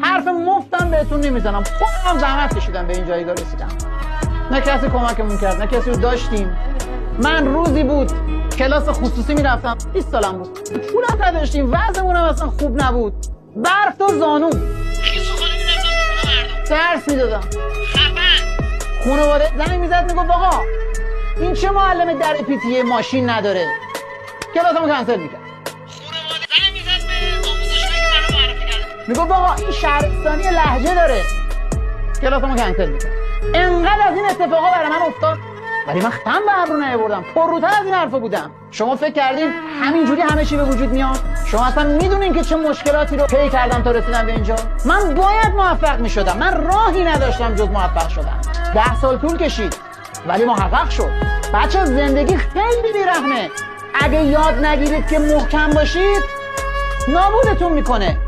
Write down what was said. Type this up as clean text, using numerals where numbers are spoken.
حرف مفتم بهتون نمیزنم، خودم زحمت کشیدم به این جایگاه رسیدم. نه کسی کمکمون کرد، نه کسی رو داشتیم. من روزی بود کلاس خصوصی میرفتم، 20 سالم بود، پولم نداشتیم، وضعمون هم اصلا خوب نبود، برف تا زانو، درس میدادم. خانواده زنگ میزد میگفت آقا این چه معلم در پیتیه ماشین نداره، کلاسمو کنسل میکرد. میگفت آقا این شهرستانی لهجه داره، کلاسمو کنسل میکرد. انقدر از این اتفاقا برای من افتاد ولی من خم به ابرو نیاوردم، پرروتر از این حرفا بودم. شما فکر کردین همینجوری همه چی به وجود میاد؟ شما اصلا میدونین که چه مشکلاتی رو طی کردم تا رسیدم به اینجا؟ من باید موفق میشدم، من راهی نداشتم جز موفق شدن. 10 سال طول کشید ولی محقق شد. بچه زندگی خیلی بیرحمه، اگه یاد نگیرید که محکم باشید نابودتون میکنه.